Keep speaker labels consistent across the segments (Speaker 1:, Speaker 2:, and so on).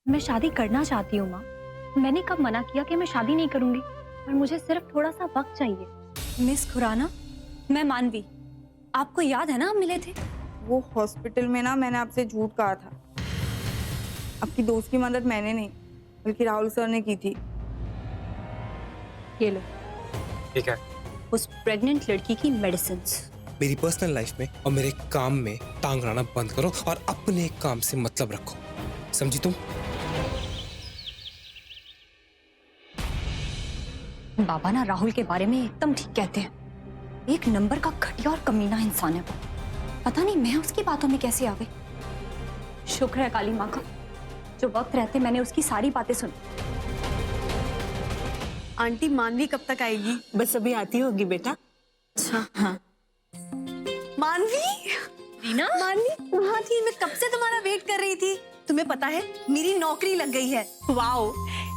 Speaker 1: मैं शादी करना चाहती हूँ माँ। मैंने कब मना किया कि मैं शादी नहीं करूंगी, और मुझे सिर्फ थोड़ा सा वक्त चाहिए।
Speaker 2: मिस खुराना, मैं मानवी, आपको याद है ना हम मिले थे?
Speaker 3: वो हॉस्पिटल में ना मैंने आपसे झूठ कहा था। आपकी दोस्त की मदद मैंने नहीं बल्कि राहुल सर ने की थी।
Speaker 2: ये लो,
Speaker 4: ठीक है।
Speaker 2: उस प्रेग्नेंट लड़की की मेडिसिन।
Speaker 4: मेरी पर्सनल लाइफ में और मेरे काम में टांग अड़ाना बंद करो और अपने काम से मतलब रखो, समझी तुम?
Speaker 2: बाबा ना राहुल के बारे में एकदम ठीक कहते हैं। एक नंबर का घटिया और कमीना इंसान है वो। पता नहीं मैं उसकी बातों में कैसे आ गई। शुक्र है काली माँ का, जो वक्त रहते मैंने उसकी सारी बातें सुनी।
Speaker 5: आंटी मानवी कब तक आएगी?
Speaker 6: बस अभी आती होगी बेटा।
Speaker 5: अच्छा
Speaker 6: हाँ।
Speaker 5: मानवी,
Speaker 2: रीना,
Speaker 5: मानवी वहाँ थी, मैं कब से तुम्हारा वेट कर रही थी। तुम्हें पता है मेरी नौकरी लग गई है।
Speaker 2: वाओ,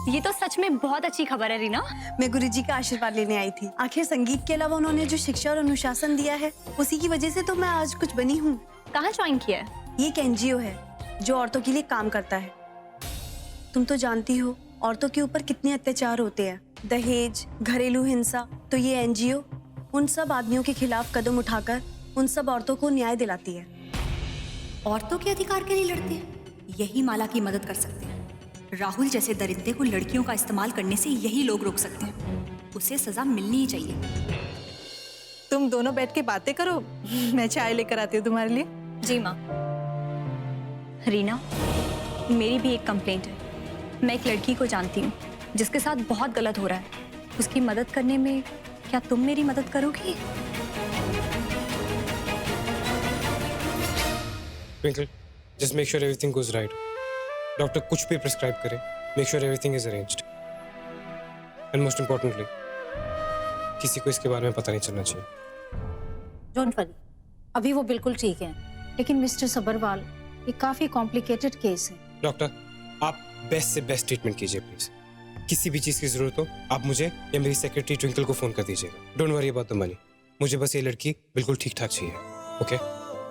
Speaker 2: ये तो सच में बहुत अच्छी खबर है रीना।
Speaker 5: मैं गुरुजी का आशीर्वाद लेने आई थी। आखिर संगीत के अलावा उन्होंने जो शिक्षा और अनुशासन दिया है, उसी की वजह से तो मैं आज कुछ बनी हूँ।
Speaker 2: कहाँ ज्वाइन किया है?
Speaker 5: ये एक एनजीओ है जो औरतों के लिए काम करता है। तुम तो जानती हो औरतों के ऊपर कितने अत्याचार होते हैं, दहेज, घरेलू हिंसा। तो ये एनजीओ उन सब आदमियों के खिलाफ कदम उठाकर उन सब औरतों को न्याय दिलाती है।
Speaker 2: औरतों के अधिकार के लिए लड़ते हैं, यही माला की मदद कर सकते हैं। राहुल जैसे दरिंदे को लड़कियों का इस्तेमाल करने से यही लोग रोक सकते हैं। उसे सजा मिलनी ही चाहिए।
Speaker 6: तुम दोनों बैठ के बातें करो, मैं चाय लेकर आती हूँ तुम्हारे लिए।
Speaker 2: जी माँ। रीना, मेरी भी एक कंप्लेंट है। मैं एक लड़की को जानती हूँ जिसके साथ बहुत गलत हो रहा है। उसकी मदद करने में क्या तुम मेरी मदद करोगी?
Speaker 4: Twinkle, just make sure everything goes right. Doctor कुछ भी प्रिस्क्राइब करे, make sure everything is arranged. And most importantly, किसी को इसके बारे में पता नहीं चलना चाहिए।
Speaker 7: डोंट वरी, अभी वो बिल्कुल ठीक है। लेकिन मिस्टर सबरवाल, ये काफी कॉम्प्लिकेटेड केस है।
Speaker 4: डॉक्टर, आप बेस्ट से बेस्ट ट्रीटमेंट कीजिए प्लीज। किसी भी चीज की जरूरत हो आप मुझे या मेरी सेक्रेटरी ट्विंकल को फोन कर दीजिएगा। Don't worry about the money, मुझे बस ये लड़की बिल्कुल ठीक ठाक चाहिए। ओके?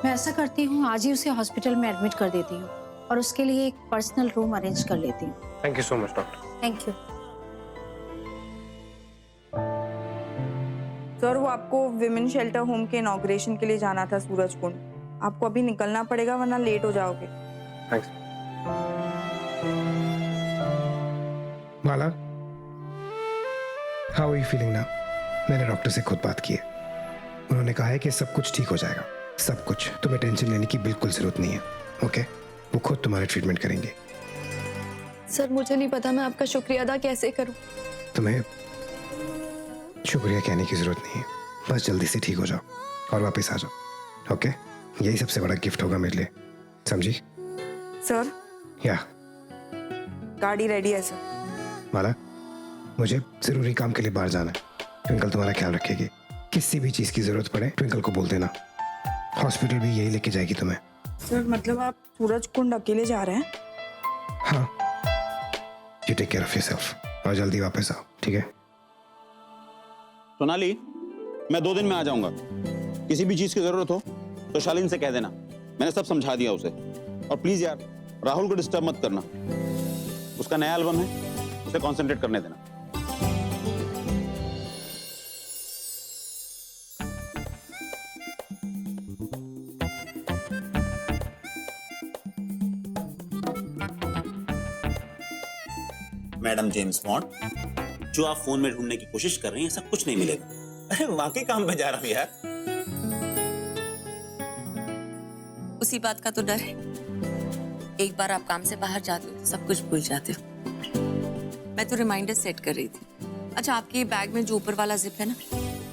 Speaker 7: मैं ऐसा करती हूँ, आज ही उसे हॉस्पिटल में एडमिट कर देती हूँ और उसके लिए एक पर्सनल रूम अरेंज कर लेती हूँ।
Speaker 4: Thank you so much doctor.
Speaker 7: Thank you.
Speaker 3: Sir, वो आपको विमेन शेल्टर होम के इनॉग्रेशन के लिए जाना था सूरजकुंड। आपको अभी निकलना पड़ेगा वरना लेट हो जाओगे।
Speaker 4: Thanks.
Speaker 8: Mala, how are you feeling now? मैंने डॉक्टर से खुद बात की है। उन्होंने कहा है कि सब कुछ ठीक हो जाएगा, सब कुछ। तुम्हें टेंशन लेने की बिल्कुल जरूरत नहीं है। ओके? वो खुद तुम्हारे ट्रीटमेंट करेंगे।
Speaker 9: सर, मुझे नहीं पता मैं आपका शुक्रिया अदा कैसे करूं।
Speaker 8: तुम्हें शुक्रिया कहने की जरूरत नहीं है, बस जल्दी से ठीक हो जाओ और वापस आ जाओ। ओके? यही सबसे बड़ा गिफ्ट होगा मेरे लिए, समझी?
Speaker 3: सर,
Speaker 8: या
Speaker 3: गाड़ी रेडी है सर।
Speaker 8: माला, मुझे जरूरी काम के लिए बाहर जाना है। ट्विंकल तुम्हारा ख्याल रखेगी। किसी भी चीज की जरूरत पड़े ट्विंकल को बोल देना। हॉस्पिटल भी यही लेके जाएगी तुम्हें।
Speaker 3: सर, मतलब आप सूरजकुंड अकेले जा रहे हैं?
Speaker 8: हाँ, you take care of yourself और जल्दी वापस आओ, ठीक है?
Speaker 10: सोनाली, मैं 2 दिन में आ जाऊंगा। किसी भी चीज की जरूरत हो तो शालीन से कह देना, मैंने सब समझा दिया उसे। और प्लीज यार, राहुल को डिस्टर्ब मत करना। उसका नया एल्बम है, उसे कंसंट्रेट करने देना।
Speaker 11: मैडम जेम्स बॉन्ड, जो आप फोन में ढूंढने की कोशिश कर रही हैं, सब कुछ नहीं मिलेगा। अरे वाकई काम पे जा रहा हूं यार।
Speaker 6: उसी बात का तो डर है। एक बार आप काम से बाहर जाते हो तो सब कुछ भूल जाते हो। मैं तो रिमाइंडर सेट कर रही थी। अच्छा, आपके बैग में जो ऊपर वाला जिप है ना,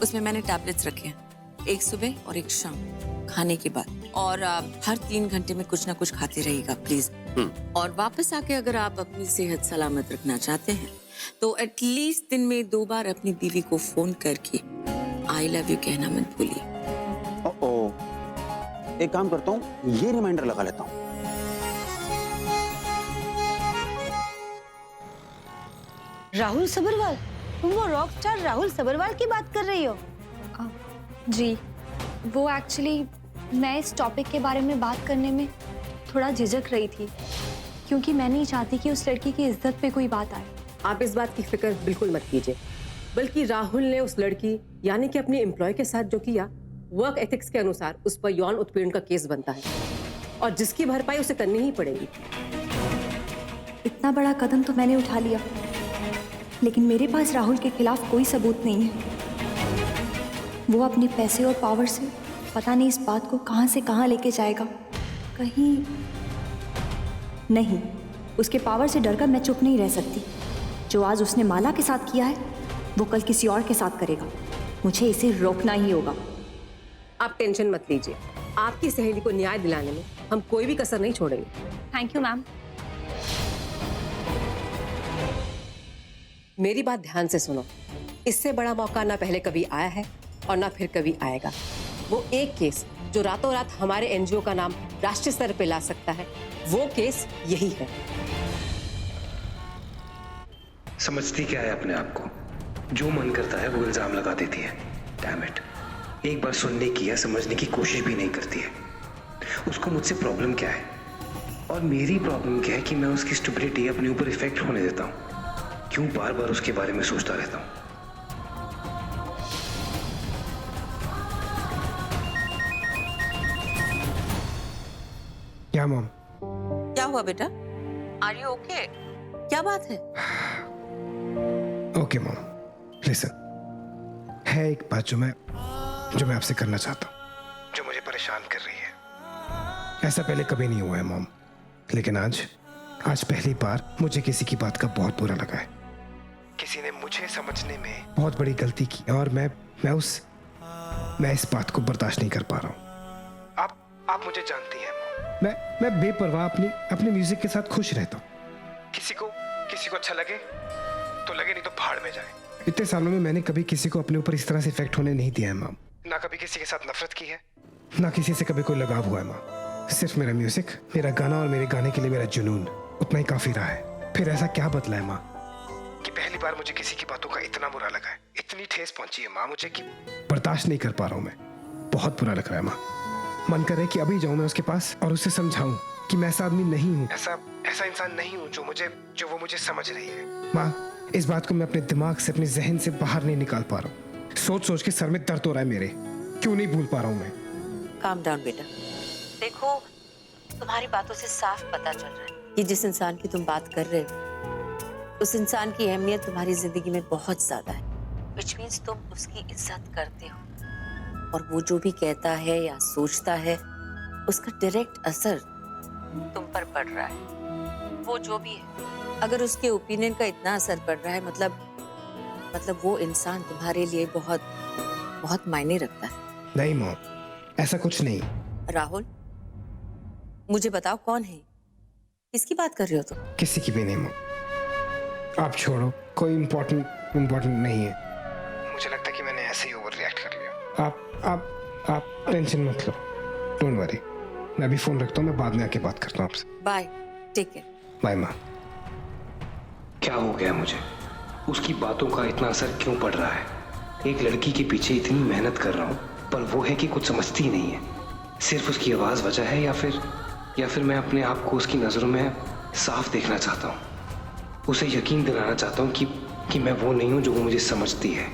Speaker 6: उसमें मैंने टैबलेट्स रखे हैं। एक सुबह और एक शाम खाने के बाद। और हर 3 घंटे में कुछ ना कुछ खाते रहिएगा प्लीज। और वापस आके अगर आप अपनी सेहत सलामत रखना चाहते हैं तो एटलीस्ट दिन में 2 बार अपनी बीवी को फोन करके आई लव यू कहना मत भूलिए।
Speaker 10: एक काम करता हूँ, ये रिमाइंडर लगा लेता हूँ।
Speaker 7: राहुल सबरवाल, तुम वो रॉक स्टार राहुल सबरवाल की बात कर रही हो?
Speaker 1: जी, वो एक्चुअली मैं इस टॉपिक के बारे में बात करने में थोड़ा झिझक रही थी।
Speaker 2: क्योंकि मैं नहीं चाहती कि उस लड़की की इज्जत पे कोई बात आए।
Speaker 12: आप इस बात की फिक्र बिल्कुल मत कीजिए, बल्कि राहुल ने उस लड़की यानी कि अपनी एम्प्लॉय के साथ जो किया, वर्क एथिक्स के अनुसार उस पर यौन उत्पीड़न का केस बनता है और जिसकी भरपाई उसे करनी ही पड़ेगी।
Speaker 2: इतना बड़ा कदम तो मैंने उठा लिया, लेकिन मेरे पास राहुल के खिलाफ कोई सबूत नहीं है। वो अपने पैसे और पावर से पता नहीं इस बात को कहां से कहां लेके जाएगा। कहीं नहीं, उसके पावर से डरकर मैं चुप नहीं रह सकती। जो आज उसने माला के साथ किया है वो कल किसी और के साथ करेगा। मुझे इसे रोकना ही होगा।
Speaker 12: आप टेंशन मत लीजिए, आपकी सहेली को न्याय दिलाने में हम कोई भी कसर नहीं छोड़ेंगे।
Speaker 2: Thank you ma'am.
Speaker 12: मेरी बात ध्यान से सुनो, इससे बड़ा मौका ना पहले कभी आया है और ना फिर कभी आएगा। वो एक केस जो रातों रात हमारे एनजीओ का नाम राष्ट्रीय स्तर पे ला सकता है, वो केस यही है।
Speaker 8: समझती क्या है अपने आप को? जो मन करता है वो इल्जाम लगा देती है। डैम इट, एक बार सुनने की या समझने की कोशिश भी नहीं करती है। उसको मुझसे प्रॉब्लम क्या है और मेरी प्रॉब्लम क्या है कि मैं उसकी स्टुपिडिटी अपने ऊपर इफेक्ट होने देता हूँ। क्यों बार बार उसके बारे में सोचता रहता हूँ? क्या मॉम?
Speaker 6: क्या हुआ बेटा? Are you okay? क्या बात है?
Speaker 8: ओके मॉम, लिसन, है एक बात जो मैं आपसे करना चाहता हूँ, जो मुझे परेशान कर रही है। ऐसा पहले कभी नहीं हुआ है मॉम, लेकिन आज पहली बार मुझे किसी की बात का बहुत बुरा लगा है। किसी ने मुझे समझने में बहुत बड़ी गलती की और मैं इस बात को बर्दाश्त नहीं कर पा रहा हूँ। आप मुझे जानती हैं मॉम, मैं बेपरवाह अपने म्यूजिक के साथ खुश रहता हूँ। किसी को अच्छा लगे तो लगे, नहीं तो भाड़ में जाए। इतने सालों में मैंने कभी किसी को अपने ऊपर इस तरह से इफेक्ट होने नहीं दिया है मॉम। ना कभी किसी के साथ नफरत की है, ना किसी से कभी कोई लगाव हुआ है मॉम। सिर्फ मेरा म्यूजिक, मेरा गाना और मेरे गाने के लिए मेरा जुनून, उतना ही काफी रहा है। फिर ऐसा क्या बदला है माँ कि पहली बार मुझे किसी की बातों का इतना बुरा लगा है, इतनी ठेस पहुंची है माँ मुझे कि बर्दाश्त नहीं कर पा रहा हूँ मैं। बहुत बुरा लग रहा है माँ। मन करे कि अभी जाऊं मैं उसके पास और उससे समझाऊं कि मैं ऐसा आदमी नहीं हूँ, ऐसा इंसान नहीं हूँ जो वो मुझे समझ रही है। माँ, इस बात को मैं अपने दिमाग से, अपने जहन से बाहर नहीं निकाल पा रहा हूँ। सोच के सर में दर्द हो रहा है मेरे। क्यों नहीं भूल पा रहा हूँ मैं?
Speaker 6: काम डाउन बेटा। देखो, तुम्हारी बातों से साफ पता चल रहा है कि जिस इंसान की तुम बात कर रहे हो, उस इंसान की अहमियत तुम्हारी जिंदगी में बहुत ज्यादा है। व्हिच मीन्स तुम उसकी इज्जत करते हो और वो जो भी कहता है या सोचता है, उसका डायरेक्ट असर तुम पर पड़ रहा है। वो जो भी है, अगर उसके ओपिनियन का इतना असर पड़ रहा है, मतलब वो इंसान तुम्हारे लिए बहुत बहुत मायने रखता है।
Speaker 8: नहीं मॉम, ऐसा कुछ नहीं।
Speaker 6: राहुल, मुझे बताओ कौन है? किसकी बात कर रहे हो तुम?
Speaker 8: किसी की भी नहीं मॉम, आप छोड़ो। कोई इम्पोर्टेंट नहीं है। मुझे लगता है कि मैंने ऐसे ही ओवर रिएक्ट कर लिया। आप टेंशन मत लो, डोंट वरी। मैं अभी फोन रखता हूँ, मैं बाद में आके बात करता हूँ आपसे।
Speaker 6: Bye, take care.
Speaker 8: बाय माँ। क्या हो गया मुझे? उसकी बातों का इतना असर क्यों पड़ रहा है? एक लड़की के पीछे इतनी मेहनत कर रहा हूँ, पर वो है कि कुछ समझती ही नहीं है। सिर्फ उसकी आवाज वजह है या फिर मैं अपने आप को उसकी नजरों में साफ देखना चाहता हूँ। उसे यकीन दिलाना चाहता हूँ कि मैं वो नहीं हूँ जो वो मुझे समझती है।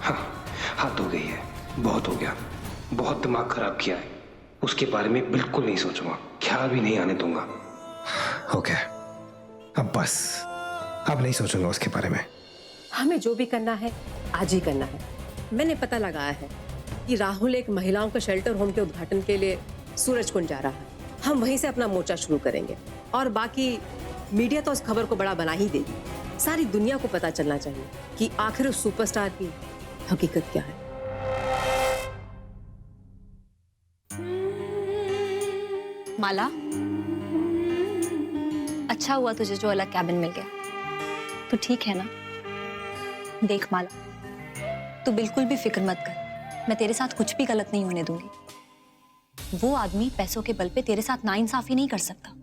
Speaker 8: हाँ, हद हो गई है, बहुत हो गया। बहुत दिमाग खराब किया है। उसके बारे में बिल्कुल नहीं सोचूंगा, ख्याल भी नहीं आने दूंगा। हो गया, अब बस, अब नहीं सोचूंगा उसके बारे में।
Speaker 12: हमें जो भी करना है आज ही करना है। मैंने पता लगाया है कि राहुल एक महिलाओं के शेल्टर होम के उद्घाटन के लिए सूरजकुंड जा रहा है। हम वहीं से अपना मोर्चा शुरू करेंगे और बाकी मीडिया तो उस खबर को बड़ा बना ही देगी। सारी दुनिया को पता चलना चाहिए कि आखिर उस सुपरस्टार की हकीकत क्या है।
Speaker 2: माला, अच्छा हुआ तुझे जो अलग कैबिन मिल गया। तू ठीक है ना? देख माला, तू बिल्कुल भी फिक्र मत कर। मैं तेरे साथ कुछ भी गलत नहीं होने दूंगी। वो आदमी पैसों के बल पे तेरे साथ नाइंसाफी नहीं कर सकता।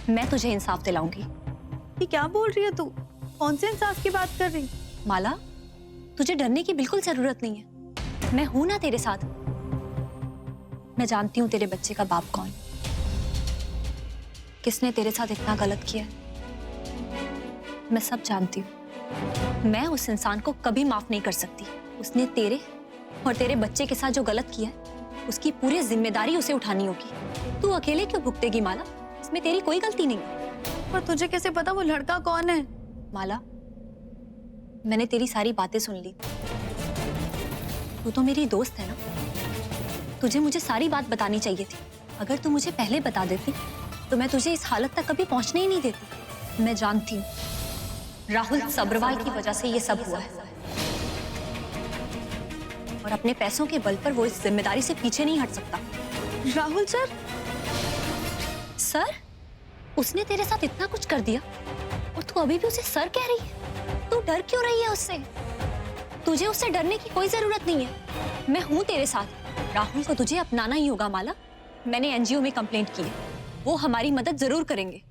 Speaker 2: मैं तुझे इंसाफ दिलाऊंगी।
Speaker 5: ये क्या बोल रही है तू? कौन से इंसाफ की बात कर रही?
Speaker 2: माला, तुझे डरने की बिल्कुल जरूरत नहीं है। मैं हूं ना तेरे साथ। मैं जानती हूं तेरे बच्चे का बाप कौन। किसने तेरे साथ इतना गलत किया है। मैं सब जानती हूँ। मैं उस इंसान को कभी माफ नहीं कर सकती। उसने तेरे और तेरे बच्चे के साथ जो गलत किया है, उसकी पूरी जिम्मेदारी उसे उठानी होगी। तू अकेले क्यों भुगतेगी माला? इसमें तेरी कोई गलती नहीं है।
Speaker 9: पर तुझे कैसे पता वो लड़का कौन है?
Speaker 2: माला, मैंने तेरी सारी बातें सुन ली। तू तो मेरी दोस्त है ना, तुझे मुझे सारी बात बतानी चाहिए थी। अगर तू मुझे पहले बता देती तो मैं तुझे इस हालत तक कभी पहुंचने ही नहीं देती। मैं जानती हूँ राहुल सब्रवाल की वजह से ये सब हुआ है, और अपने पैसों के बल पर वो इस जिम्मेदारी से पीछे नहीं हट सकता।
Speaker 9: राहुल सर?
Speaker 2: सर? उसने तेरे साथ इतना कुछ कर दिया और तू अभी भी उसे सर कह रही है? तू डर क्यों रही है उससे? तुझे उससे डरने की कोई जरूरत नहीं है। मैं हूं तेरे साथ। राहुल को तुझे अपनाना ही होगा माला। मैंने एनजीओ में कंप्लेंट की है, वो हमारी मदद जरूर करेंगे।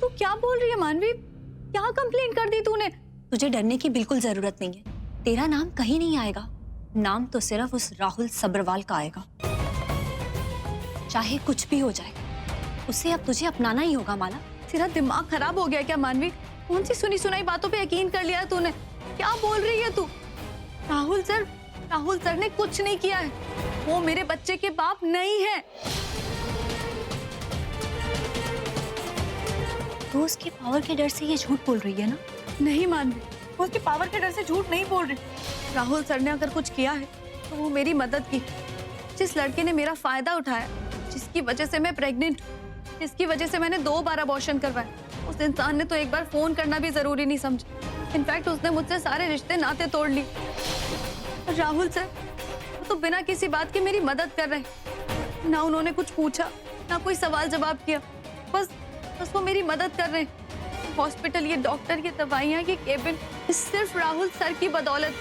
Speaker 9: तू क्या बोल रही है मानवी? क्या कंप्लेंट कर दी तूने?
Speaker 2: तुझे डरने की बिल्कुल जरूरत नहीं है। तेरा नाम कहीं नहीं आएगा, नाम तो सिर्फ उस राहुल सब्रवाल का आएगा। चाहे कुछ भी हो जाए, उसे अब तुझे अपनाना ही होगा माला।
Speaker 9: तेरा दिमाग खराब हो गया क्या मानवी? कौन सी सुनी सुनाई बातों पे यकीन कर लिया है तूने? क्या बोल रही है तू? राहुल सर ने कुछ नहीं किया है। वो मेरे बच्चे के बाप नहीं है।
Speaker 2: तू उसके पावर के डर से ये झूठ बोल रही है ना?
Speaker 9: नहीं मानवी, वो उसके पावर के डर से झूठ नहीं बोल रही। राहुल सर ने अगर कुछ किया है तो वो मेरी मदद की। जिस लड़के ने मेरा फायदा उठाया, जिसकी वजह से मैं प्रेग्नेंट हूँ, जिसकी वजह से मैंने 2 बार अबॉर्शन करवाया, उस इंसान ने तो एक बार फोन करना भी जरूरी नहीं समझा। इनफैक्ट उसने मुझसे सारे रिश्ते नाते तोड़ लिए। राहुल सर वो तो बिना किसी बात के मेरी मदद कर रहे। ना उन्होंने कुछ पूछा, ना कोई सवाल जवाब किया। बस वो मेरी मदद कर रहे हैं। हॉस्पिटल, ये डॉक्टर, ये दवाइयाँ, ये केबिन, सिर्फ राहुल सर की बदौलत।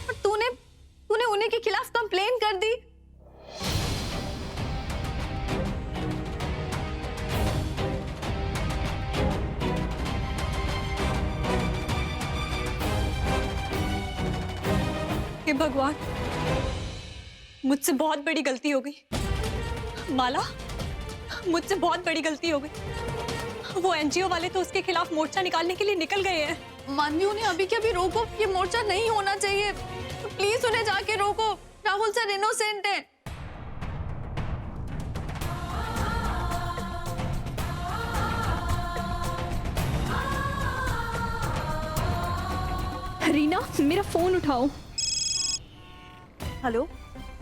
Speaker 9: और तूने उन्हीं के खिलाफ कंप्लेन कर दी।
Speaker 2: हे भगवान, मुझसे बहुत बड़ी गलती हो गई। माला, मुझसे बहुत बड़ी गलती हो गई। वो एनजीओ वाले तो उसके खिलाफ मोर्चा निकालने के लिए निकल गए हैं।
Speaker 9: मानवी, उन्हें अभी के अभी रोको। ये मोर्चा नहीं होना चाहिए। तो प्लीज उन्हें जाके रोको। राहुल सर इनोसेंट है।
Speaker 1: रीना, मेरा फोन उठाओ।
Speaker 5: हेलो?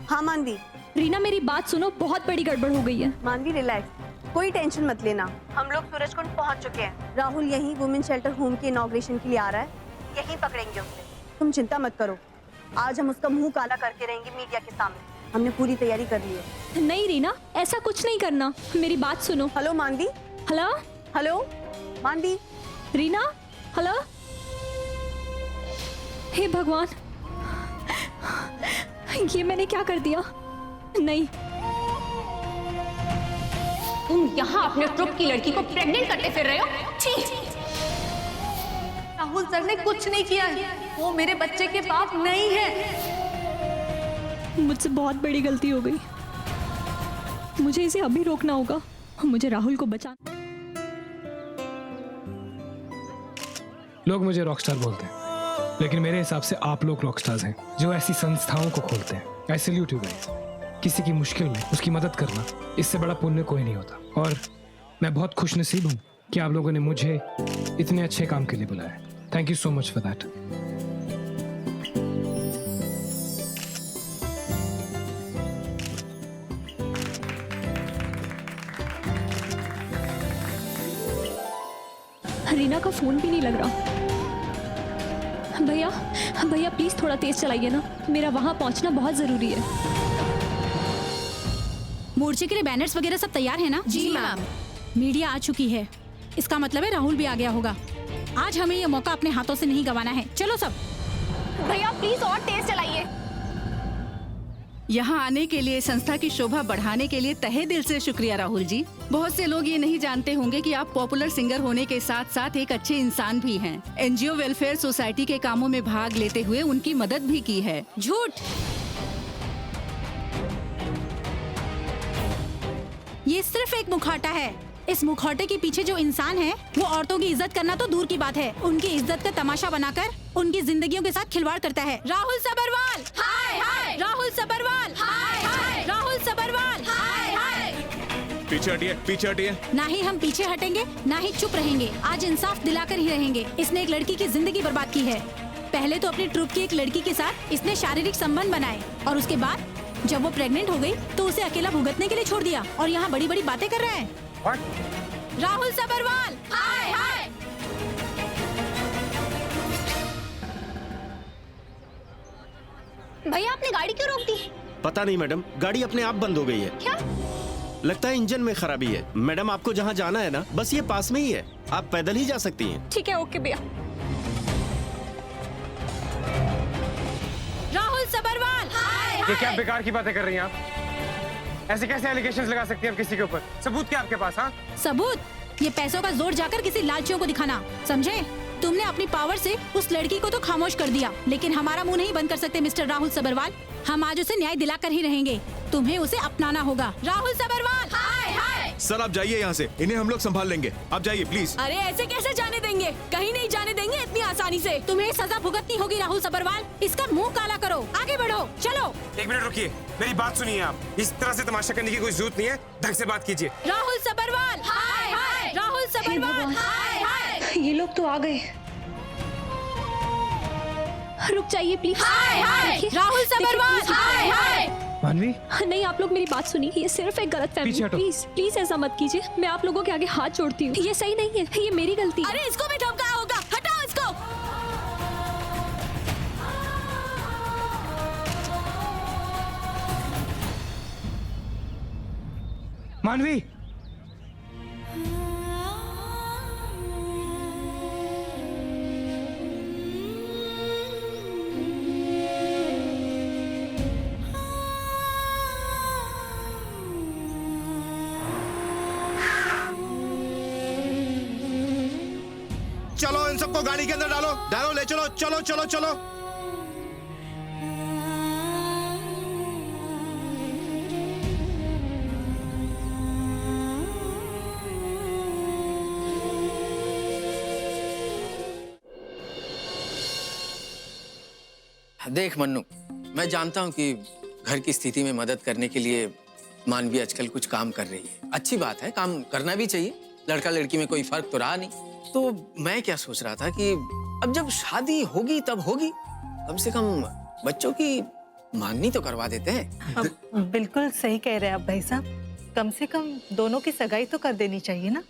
Speaker 5: हाँ मानवी।
Speaker 1: रीना, मेरी बात सुनो, बहुत बड़ी गड़बड़ हो गई है।
Speaker 5: मानवी रिलैक्स, कोई टेंशन मत लेना। हम लोग सूरजकुंड पहुंच चुके हैं। राहुल यहीं वुमेन शेल्टर होम के इनॉग्रेशन के लिए आ रहा है। यहीं पकड़ेंगे उसे। तुम चिंता मत करो। आज हम उसका मुंह काला करके रहेंगे मीडिया के सामने। हमने पूरी तैयारी कर ली है।
Speaker 1: नहीं रीना, ऐसा कुछ नहीं करना। मेरी बात सुनो।
Speaker 5: हेलो मानवी।
Speaker 1: हेलो
Speaker 5: हेलो मानवी।
Speaker 1: रीना, हेलो। हे भगवान, ये मैंने क्या कर दिया? नहीं,
Speaker 2: तुम यहाँ अपने ट्रुप की लड़की को प्रेग्नेंट करते फिर रहे हो? छी!
Speaker 9: राहुल सर ने कुछ नहीं किया है। वो मेरे बच्चे के बाप नहीं है।
Speaker 1: मुझसे बहुत बड़ी गलती हो गई। मुझे इसे अभी रोकना होगा। मुझे राहुल को बचाना।
Speaker 8: लोग मुझे रॉकस्टार बोलते हैं, लेकिन मेरे हिसाब से आप लोग रॉकस्टार्स हैं जो ऐसी संस्थाओं को खोलते हैं। आई सैल्यूट यू गाइस। किसी की मुश्किल में उसकी मदद करना, इससे बड़ा पुण्य कोई नहीं होता। और मैं बहुत खुशनसीब हूँ कि आप लोगों ने मुझे इतने अच्छे काम के लिए बुलाया। Thank you so much for that.
Speaker 1: Reena का फोन भी नहीं लग रहा। भैया, भैया प्लीज थोड़ा तेज चलाइए ना, मेरा वहां पहुंचना बहुत जरूरी है।
Speaker 7: मोर्चे के लिए बैनर्स वगैरह सब तैयार है ना?
Speaker 12: जी मैम।
Speaker 7: मीडिया आ चुकी है, इसका मतलब है राहुल भी आ गया होगा। आज हमें ये मौका अपने हाथों से नहीं गंवाना है। चलो सब।
Speaker 1: भैया प्लीज और तेज चलाइए।
Speaker 13: यहाँ आने के लिए, संस्था की शोभा बढ़ाने के लिए तहे दिल से शुक्रिया राहुल जी। बहुत से लोग ये नहीं जानते होंगे कि आप पॉपुलर सिंगर होने के साथ साथ एक अच्छे इंसान भी हैं। एनजीओ वेलफेयर सोसाइटी के कामों में भाग लेते हुए उनकी मदद भी की है।
Speaker 7: झूठ। ये सिर्फ एक मुखौटा है। इस मुखौटे के पीछे जो इंसान है वो औरतों की इज्जत करना तो दूर की बात है, उनकी इज्जत का तमाशा बनाकर उनकी जिंदगियों के साथ खिलवाड़ करता है। राहुल सबरवाल, हाय हाय। राहुल सबरवाल, हाय हाय। राहुल सबरवाल, हाय हाय।
Speaker 14: पीछे हटिए, पीछे हटिए।
Speaker 7: ना ही हम पीछे हटेंगे, ना ही चुप रहेंगे। आज इंसाफ दिलाकर ही रहेंगे। इसने एक लड़की की जिंदगी बर्बाद की है। पहले तो अपनी ट्रुप की एक लड़की के साथ इसने शारीरिक संबंध बनाए और उसके बाद जब वो प्रेग्नेंट हो गई तो उसे अकेला भुगतने के लिए छोड़ दिया और यहाँ बड़ी बड़ी बातें कर रहा है। राहुल सबरवाल, हाय हाय।
Speaker 2: भैया आपने गाड़ी क्यों रोक दी?
Speaker 15: पता नहीं मैडम, गाड़ी अपने आप बंद हो गई है।
Speaker 2: क्या?
Speaker 15: लगता है इंजन में खराबी है। मैडम आपको जहाँ जाना है ना, बस ये पास में ही है, आप पैदल ही जा सकती हैं।
Speaker 2: ठीक है, ओके भैया।
Speaker 7: राहुल सबरवाल, हाय
Speaker 4: ये क्या बेकार की बातें कर रही हैं आप? ऐसे कैसे एलिगेशंस लगा सकती हैं आप किसी के ऊपर? सबूत क्या आपके पास? हाँ,
Speaker 7: सबूत? ये पैसों का जोर जाकर किसी लालचियों को दिखाना, समझे? तुमने अपनी पावर से उस लड़की को तो खामोश कर दिया, लेकिन हमारा मुंह नहीं बंद कर सकते मिस्टर राहुल सबरवाल। हम आज उसे न्याय दिलाकर ही रहेंगे। तुम्हें उसे अपनाना होगा। राहुल सबरवाल, हाय हाय।
Speaker 14: सर आप जाइए यहाँ से, इन्हें हम लोग संभाल लेंगे, आप जाइए प्लीज।
Speaker 7: अरे ऐसे कैसे जाने देंगे? कहीं नहीं जाने देंगे इतनी आसानी से। तुम्हें सजा भुगतनी होगी राहुल सबरवाल। इसका मुंह काला करो, आगे बढ़ो, चलो।
Speaker 4: एक मिनट रुकिए, मेरी बात सुनिए। आप इस तरह से तमाशा करने की कोई जरूरत नहीं है, ढंग से बात कीजिए।
Speaker 7: राहुल सबरवाल, हाय हाय। राहुल सबरवाल, हाय हाय।
Speaker 2: ये लोग तो आ गए। रुक जाइए प्लीज।
Speaker 7: हाय हाय। राहुल सबरवाल, हाय हाय।
Speaker 8: मानवी,
Speaker 1: नहीं, आप लोग मेरी बात सुनिए। ये सिर्फ एक गलत फहमी
Speaker 8: पीछे
Speaker 1: है।
Speaker 8: हटो।
Speaker 1: प्लीज प्लीज ऐसा मत कीजिए। मैं आप लोगों के आगे हाथ जोड़ती हूँ। ये सही नहीं है, ये मेरी गलती है।
Speaker 7: अरे इसको भी धमकाया होगा, हटाओ इसको।
Speaker 8: मानवी,
Speaker 14: चलो इन सबको गाड़ी के अंदर डालो, डालो, ले चलो, चलो चलो चलो।
Speaker 16: देख मन्नू, मैं जानता हूँ कि घर की स्थिति में मदद करने के लिए मानवी आजकल कुछ काम कर रही है। अच्छी बात है, काम करना भी चाहिए। लड़का लड़की में कोई फर्क तो रहा नहीं। तो मैं क्या सोच रहा था कि अब जब शादी होगी तब होगी, कम से कम बच्चों की मांगनी तो करवा देते हैं।
Speaker 17: बिल्कुल सही कह रहे हैं आप भाई साहब। कम से कम दोनों की सगाई तो कर देनी चाहिए ना।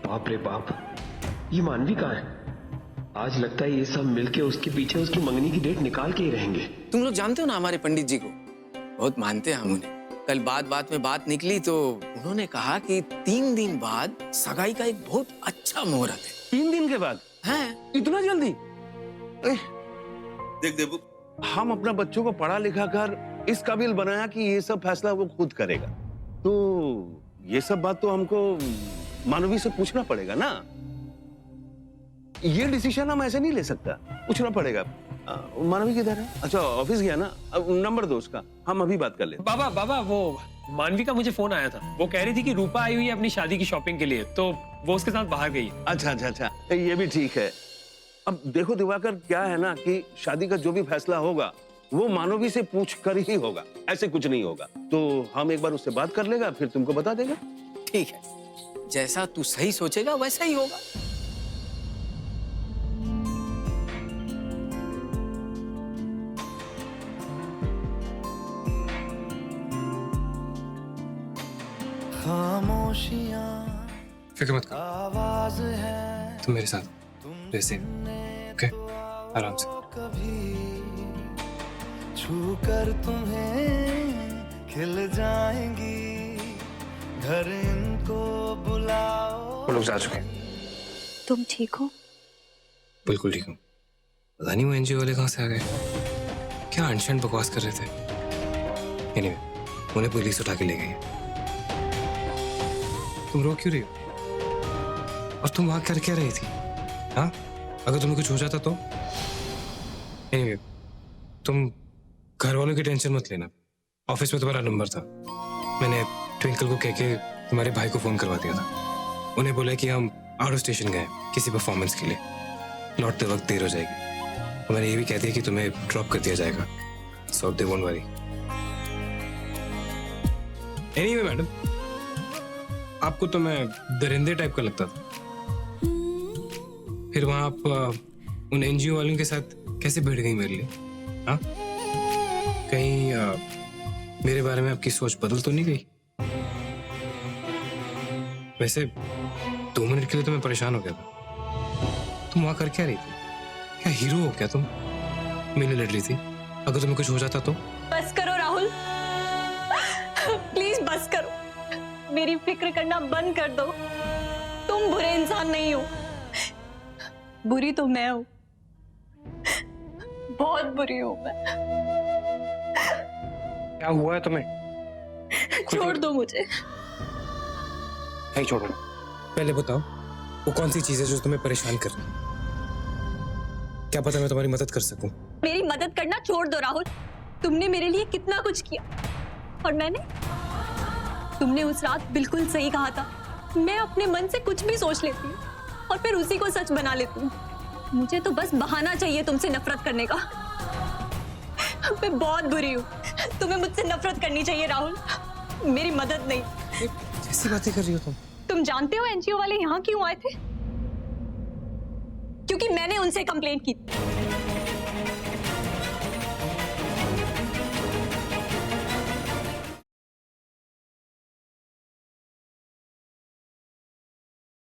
Speaker 18: बाप रे बाप, ये मानवी कहाँ है? आज लगता है ये सब मिलके उसके पीछे उसकी मंगनी की डेट निकाल के ही रहेंगे।
Speaker 16: तुम लोग जानते हो ना हमारे पंडित जी को, बहुत मानते हैं हम उन्हें। कल बात में बात निकली तो उन्होंने कहा कि 3 दिन बाद सगाई का एक बहुत अच्छा मुहूर्त है।
Speaker 15: 3 दिन के बाद?
Speaker 16: हैं?
Speaker 15: इतना जल्दी?
Speaker 11: देख देबू,
Speaker 14: हम अपना बच्चों को पढ़ा लिखा कर इस काबिल बनाया कि ये सब फैसला वो खुद करेगा, तो ये सब बात तो हमको मानवी से पूछना पड़ेगा ना। ये डिसीजन हम ऐसे नहीं ले सकता, पूछना पड़ेगा। मानवी किधर है? अच्छा ऑफिस गया ना। अब नंबर दो उसका, हम अभी बात कर लेते।
Speaker 19: बाबा वो मानवी का मुझे फोन आया था। वो कह रही थी कि रूपा आई हुई है अपनी शादी की शॉपिंग के लिए, तो वो उसके साथ बाहर गई।
Speaker 14: अच्छा, ये भी ठीक है। अब देखो दिवाकर, क्या है ना कि शादी का जो भी फैसला होगा वो मानवी से पूछ कर ही होगा, ऐसे कुछ नहीं होगा। तो हम एक बार उससे बात कर लेगा, फिर तुमको बता देगा।
Speaker 16: ठीक है, जैसा तू सही सोचेगा वैसा ही होगा।
Speaker 4: फिक्र मत करो, तुम मेरे साथ जैसे, ओके? आराम से।
Speaker 20: छू कर तुम्हें खिल जाएंगी, घर इनको बुलाओ।
Speaker 4: वो लोग जा चुके हैं।
Speaker 2: तुम ठीक हो?
Speaker 4: बिल्कुल ठीक हूँ। पता नहीं वो एनजीओ वाले कहाँ से आ गए, क्या अनशन बकवास कर रहे थे। Anyway, उन्हें पुलिस उठा के ले गई। तुम रो क्यों रही हो? और तुम वहां कर क्या रही थी? हाँ, अगर तुम्हें कुछ हो जाता तो? Anyway, तुम घर वालों की टेंशन मत लेना। ऑफिस में तुम्हारा नंबर था, मैंने ट्विंकल को कह के तुम्हारे भाई को फोन करवा दिया था। उन्हें बोला कि हम आउट ऑफ स्टेशन गए किसी परफॉर्मेंस के लिए, लौटते वक्त देर हो जाएगी। मैंने ये भी कह दिया कि तुम्हें ड्रॉप कर दिया जाएगा, so they won't worry. Anyway madam, आपको तो मैं दरिंदे टाइप का लगता था, फिर वहां आप उन एनजीओ वालों के साथ कैसे भिड़ गई मेरे लिए? हाँ, कहीं मेरे बारे में आपकी सोच बदल तो नहीं गई? वैसे 2 मिनट के लिए तो मैं परेशान हो गया था। तुम वहां कर क्या रही थी? क्या हीरो हो क्या तुम? मैंने लड़ ली थी, अगर तुम्हें कुछ हो जाता तो?
Speaker 1: बस करो राहुल, प्लीज बस करो। मेरी फिक्र करना बंद कर दो। तुम बुरे इंसान नहीं हो, बुरी तो मैं हूं, बहुत बुरी हूं मैं।
Speaker 4: क्या हुआ है तुम्हें?
Speaker 1: छोड़ दो मुझे।
Speaker 4: नहीं छोड़ूंगा। पहले बताओ वो कौन सी चीज है जो तुम्हें परेशान कर रही है? क्या पता मैं तुम्हारी मदद कर सकूं।
Speaker 1: मेरी मदद करना छोड़ दो राहुल। तुमने मेरे लिए कितना कुछ किया और मैंने, तुमने उस रात बिल्कुल सही कहा था। मैं अपने मन से कुछ भी सोच लेती हूँ और फिर उसी को सच बना लेती हूँ। मुझे तो बस बहाना चाहिए तुमसे नफरत करने का। मैं बहुत बुरी हूँ, तुम्हें मुझसे नफरत करनी चाहिए राहुल, मेरी मदद नहीं।
Speaker 4: कैसी बातें कर रही हो तुम?
Speaker 1: तुम जानते हो एनजीओ वाले यहाँ क्यों आए थे? क्योंकि मैंने उनसे कंप्लेंट की।